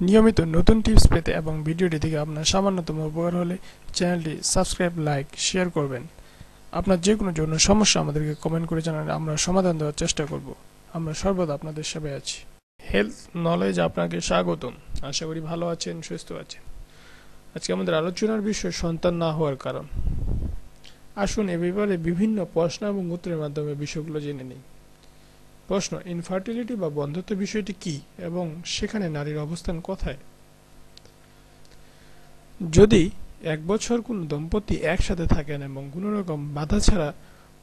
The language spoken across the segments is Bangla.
নিয়মিত নতুন টিপস পেতে এবং ভিডিওটি থেকে আপনার সামান্যতম উপকার হলে চ্যানেলটি সাবস্ক্রাইব, লাইক, শেয়ার করবেন। আপনার যে কোনো জন্য সমস্যা আমাদেরকে কমেন্ট করে জানালে আমরা সমাধান দেওয়ার চেষ্টা করব। আমরা সর্বদা আপনাদের সেবায় আছি। হেলথ নলেজ আপনাকে স্বাগতম। আশা করি ভালো আছেন, সুস্থ আছেন। আজকে আমাদের আলোচনার বিষয় সন্তান না হওয়ার কারণ। আসুন এ ব্যাপারে বিভিন্ন প্রশ্ন এবং উত্তরের মাধ্যমে বিষয়গুলো জেনে নিই। প্রশ্ন: ইনফার্টিলিটি বা বন্ধ্যত্ব বিষয়টি কি এবং সেখানে নারীর অবস্থান কোথায়? যদি 1 বছর কোনো দম্পতি একসাথে থাকেন এবং কোনো রকম বাধা ছাড়া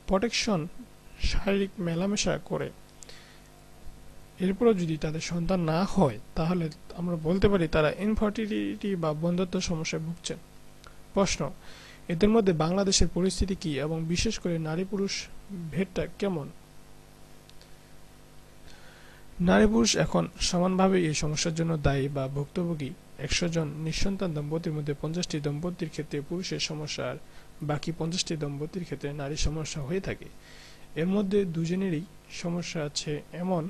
প্রোটেকশন শারীরিক মেলামেশা করে, এরপরও যদি তাদের সন্তান না হয়, তাহলে আমরা বলতে পারি তারা ইনফার্টিলিটি বা বন্ধ্যত্ব সমস্যায় ভুগছেন। প্রশ্ন: এদের মধ্যে বাংলাদেশের পরিস্থিতি কি এবং বিশেষ করে নারী পুরুষ ভেদটা কেমন? নারী পুরুষ এখন সমানভাবে এই সমস্যার জন্য দায়ী বা ভুক্তভোগী। 100 জন নিঃসন্তান দম্পতির মধ্যে 50টি দম্পতির ক্ষেত্রে পুরুষের সমস্যা আর বাকি 50টি দম্পতির ক্ষেত্রে নারীর সমস্যা হয়ে থাকে। এর মধ্যে দুজনেরই সমস্যা আছে এমন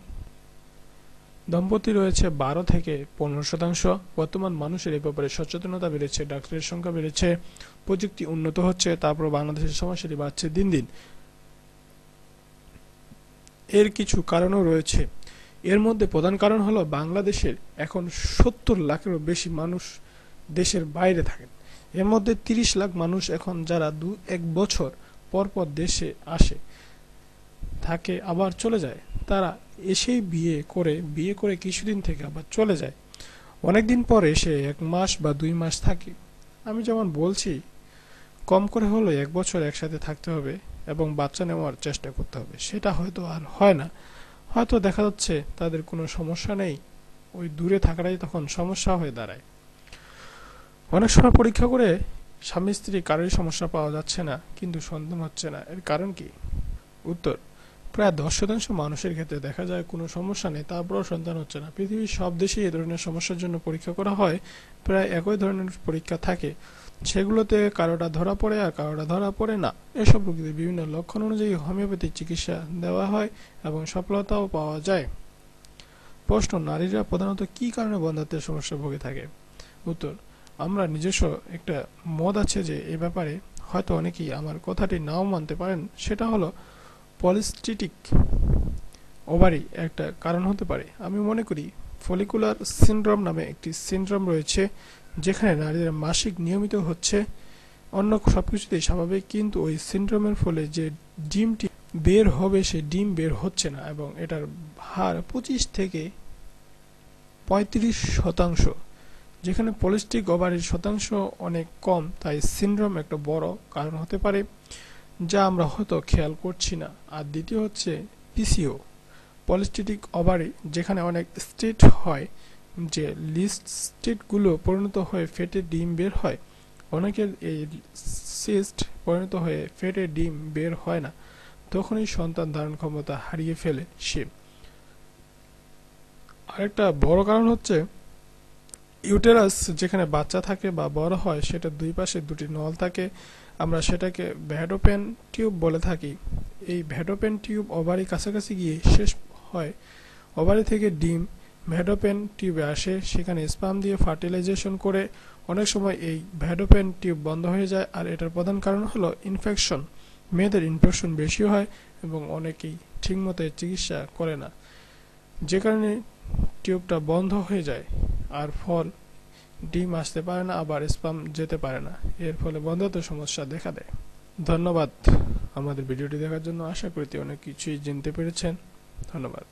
দম্পতি রয়েছে 12 থেকে 15%। বর্তমান মানুষের এই ব্যাপারে সচেতনতা বেড়েছে, ডাক্তারের সংখ্যা বেড়েছে, প্রযুক্তি উন্নত হচ্ছে, তারপর বাংলাদেশের সমস্যাটি বাড়ছে দিন দিন। এর কিছু কারণও রয়েছে। এর মধ্যে প্রধান কারণ হলো বাংলাদেশের এখন 70 লাখেরও বেশি মানুষ দেশের বাইরে থাকেন। এর মধ্যে 30 লাখ মানুষ এখন যারা 1 বছর পর পর দেশে আসে, থাকে, আবার চলে যায়। তারা এসেই বিয়ে করে কিছুদিন থেকে আবার চলে যায়। অনেকদিন পরে এসে 1 মাস বা 2 মাস থাকে। আমি যেমন বলছি, কম করে হলো 1 বছর একসাথে থাকতে হবে এবং বাচ্চা নেওয়ার চেষ্টা করতে হবে। সেটা হয়তো আর হয় না। হয়তো দেখা যাচ্ছে তাদের কোনো সমস্যা নেই, ওই দূরে থাকাটাই তখন সমস্যা হয়ে দাঁড়ায়। অনেক সময় পরীক্ষা করে স্বামী স্ত্রী কারোরই সমস্যা পাওয়া যাচ্ছে না, কিন্তু সন্তান হচ্ছে না। এর কারণ কি? উত্তর: প্রায় 10% মানুষের ক্ষেত্রে দেখা যায় কোনো সমস্যা নেই, তারপরও সন্তান হচ্ছে না। পৃথিবীর সব দেশেই এ ধরনের সমস্যার জন্য পরীক্ষা করা হয়। প্রায় একই ধরনের পরীক্ষা থাকে, সেগুলোতে কারোটা ধরা পড়ে আর কারোটা ধরা পড়ে না। এসব রোগীদের বিভিন্ন লক্ষণ অনুযায়ী হোমিওপ্যাথিক চিকিৎসা দেওয়া হয় এবং সফলতাও পাওয়া যায়। প্রশ্ন: নারীরা প্রধানত কি কারণে বন্ধ্যত্বের সমস্যা ভুগে থাকে? উত্তর: আমরা নিজস্ব একটা মত আছে যে এ ব্যাপারে হয়তো অনেকেই আমার কথাটি নাও মানতে পারেন। সেটা হলো পলিস্টিটিক ওভারি একটা কারণ হতে পারে। আমি মনে করি ফলিকুলার সিনড্রোম নামে একটি সিনড্রোম রয়েছে, যেখানে নারীরা মাসিক নিয়মিত হচ্ছে, অন্য সবকিছুতেই স্বাভাবিক, কিন্তু ওই সিনড্রোমের ফলে যে ডিমটি বের হবে সে ডিম বের হচ্ছে না এবং এটার হার 25 থেকে 35%। যেখানে পলিস্টিক ওভারির শতাংশ অনেক কম, তাই সিনড্রোম একটা বড় কারণ হতে পারে, যা আমরা হয়তো খেয়াল করছি না। আর দ্বিতীয় হচ্ছে পিসিও, পলিস্টিটিক ওভারি, যেখানে অনেক স্টেট হয়, যে লিস্ট স্টেটগুলো পরিণত হয়ে ফেটে ডিম বের হয়। অনেকের এই সিস্ট পরিণত হয়ে ফেটে ডিম বের হয় না, তখনই সন্তান ধারণ ক্ষমতা হারিয়ে ফেলে সে। আরেকটা বড় কারণ হচ্ছে ইউটেরাস, যেখানে বাচ্চা থাকে বা বড় হয়, সেটা দুই পাশে দুটি নল থাকে। আমরা সেটাকে ভ্যাডোপেন টিউব বলে থাকি। এই ভ্যাডোপেন টিউব ওভারি কাছাকাছি গিয়ে শেষ হয়। ওভারি থেকে ডিম ভ্যাডোপেন টিউবে আসে, সেখানে স্পার্ম দিয়ে ফার্টিলাইজেশন করে। অনেক সময় এই ভ্যাডোপেন টিউব বন্ধ হয়ে যায়, আর এটার প্রধান কারণ হলো ইনফেকশন। মেয়েদের ইনফেকশন বেশি হয় এবং অনেকেই ঠিকমতো চিকিৎসা করে না, যে কারণে টিউবটা বন্ধ হয়ে যায়, আর ফল ডিম আসতে পারে না, আবার স্পার্ম যেতে পারে না। এর ফলে বন্ধ্যত্বের সমস্যা দেখা দেয়। ধন্যবাদ আমাদের ভিডিওটি দেখার জন্য। আশা করি অনেক কিছুই জানতে পেরেছেন। ধন্যবাদ।